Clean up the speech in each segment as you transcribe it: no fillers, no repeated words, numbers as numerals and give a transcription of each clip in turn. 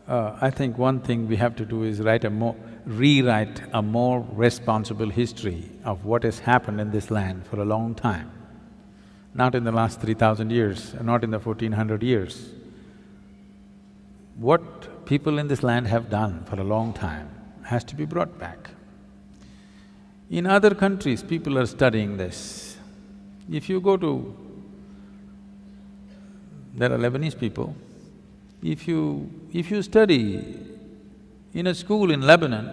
I think one thing we have to do is rewrite a more responsible history of what has happened in this land for a long time. Not in the last 3,000 years, not in the 1400 years. What people in this land have done for a long time has to be brought back. In other countries, people are studying this. If you go to… there are Lebanese people, if you study in a school in Lebanon,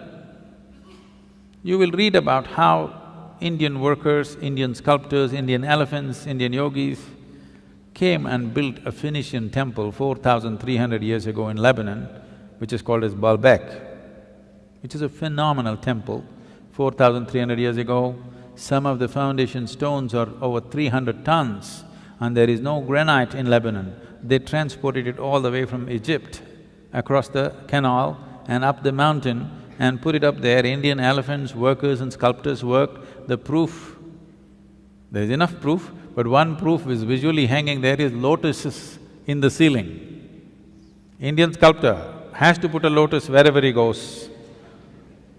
you will read about how Indian workers, Indian sculptors, Indian elephants, Indian yogis came and built a Phoenician temple 4,300 years ago in Lebanon, which is called as Baalbek, which is a phenomenal temple. 4,300 years ago, some of the foundation stones are over 300 tons and there is no granite in Lebanon. They transported it all the way from Egypt, across the canal and up the mountain and put it up there. Indian elephants, workers and sculptors worked. The proof, there is enough proof, but one proof is visually hanging there is lotuses in the ceiling. Indian sculptor has to put a lotus wherever he goes.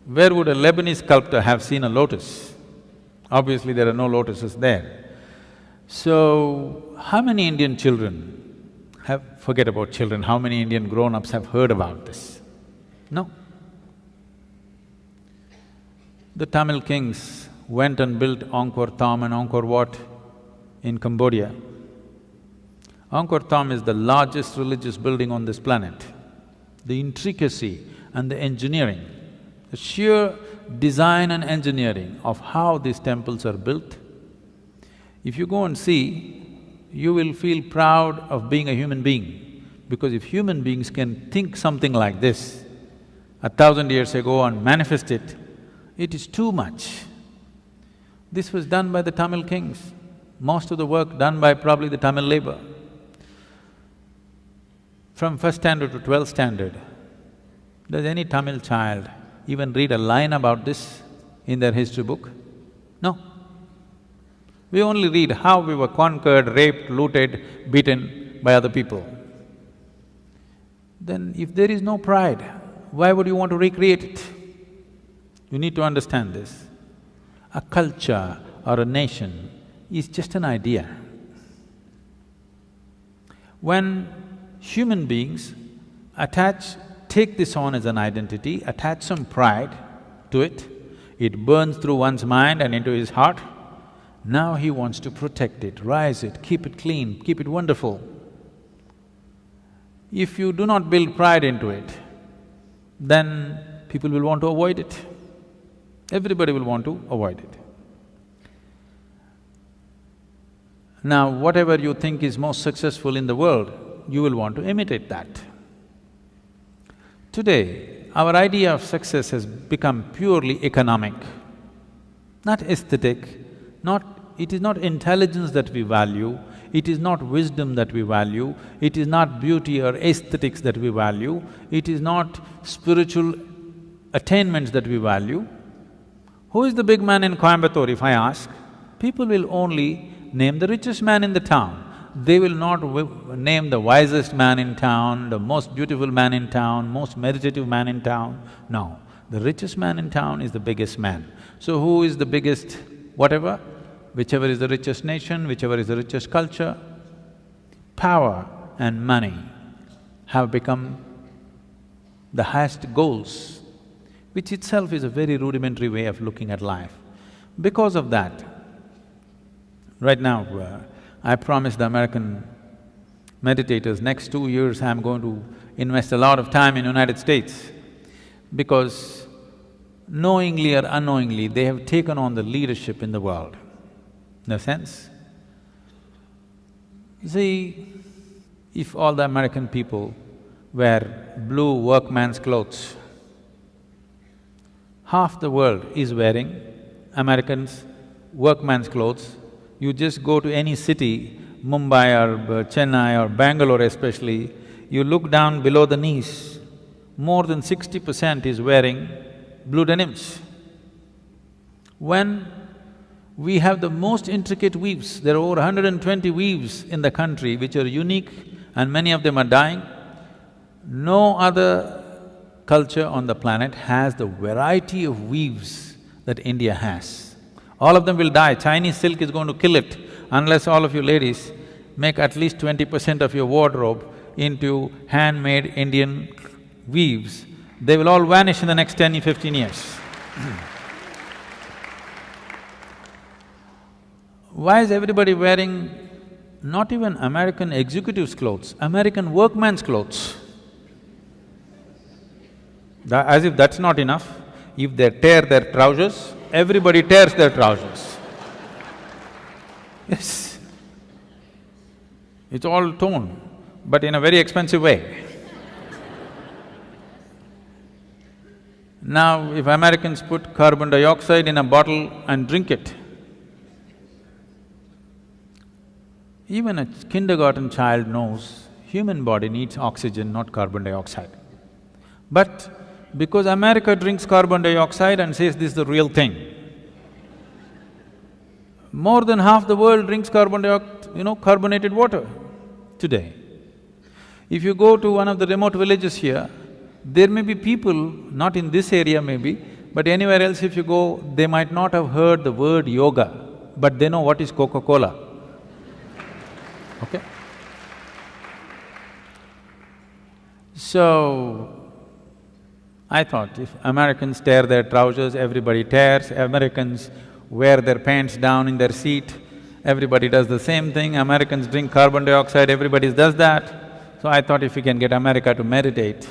Where would a Lebanese sculptor have seen a lotus? Obviously there are no lotuses there. So, how many Indian children forget about children, how many Indian grown-ups have heard about this? No. The Tamil kings went and built Angkor Thom and Angkor Wat in Cambodia. Angkor Thom is the largest religious building on this planet. The intricacy and the engineering, the sheer design and engineering of how these temples are built, if you go and see, you will feel proud of being a human being, because if human beings can think something like this 1,000 years ago and manifest it, it is too much. This was done by the Tamil kings, most of the work done by probably the Tamil labor. From first standard to 12th standard, does any Tamil child even read a line about this in their history book? No. We only read how we were conquered, raped, looted, beaten by other people. Then if there is no pride, why would you want to recreate it? You need to understand this. A culture or a nation is just an idea. When human beings take this on as an identity, attach some pride to it, it burns through one's mind and into his heart. Now he wants to protect it, rise it, keep it clean, keep it wonderful. If you do not build pride into it, then people will want to avoid it. Everybody will want to avoid it. Now, whatever you think is most successful in the world, you will want to imitate that. Today, our idea of success has become purely economic, not aesthetic, it is not intelligence that we value, it is not wisdom that we value, it is not beauty or aesthetics that we value, it is not spiritual attainments that we value. Who is the big man in Coimbatore, if I ask? People will only name the richest man in the town. They will not name the wisest man in town, the most beautiful man in town, most meditative man in town. No, the richest man in town is the biggest man. So who is the biggest whatever? Whichever is the richest nation, whichever is the richest culture, power and money have become the highest goals, which itself is a very rudimentary way of looking at life. Because of that, right now, I promised the American meditators, next 2 years I'm going to invest a lot of time in United States, because knowingly or unknowingly, they have taken on the leadership in the world. No sense? See, if all the American people wear blue workman's clothes, half the world is wearing Americans' workman's clothes. You just go to any city, Mumbai or Chennai or Bangalore especially, you look down below the knees, more than 60% is wearing blue denims. When we have the most intricate weaves, there are over 120 weaves in the country which are unique and many of them are dying. No other culture on the planet has the variety of weaves that India has. All of them will die. Chinese silk is going to kill it unless all of you ladies make at least 20% of your wardrobe into handmade Indian weaves. They will all vanish in the next 10, 15 years. Why is everybody wearing not even American executives' clothes, American workman's clothes? As if that's not enough, if they tear their trousers, everybody tears their trousers. Yes. It's all torn, but in a very expensive way. Now, if Americans put carbon dioxide in a bottle and drink it, even a kindergarten child knows human body needs oxygen, not carbon dioxide. But because America drinks carbon dioxide and says this is the real thing, more than half the world drinks carbonated water today. If you go to one of the remote villages here, there may be people, not in this area maybe, but anywhere else if you go, they might not have heard the word yoga, but they know what is Coca-Cola. Okay? So, I thought if Americans tear their trousers, everybody tears, Americans wear their pants down in their seat, everybody does the same thing, Americans drink carbon dioxide, everybody does that. So I thought if we can get America to meditate,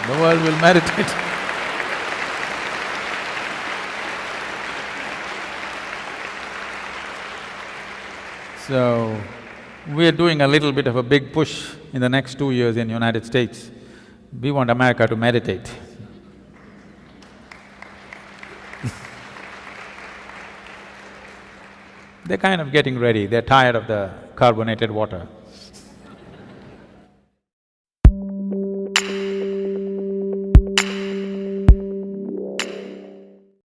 the world will meditate. So, we are doing a little bit of a big push in the next 2 years in the United States. We want America to meditate. They're kind of getting ready, they're tired of the carbonated water.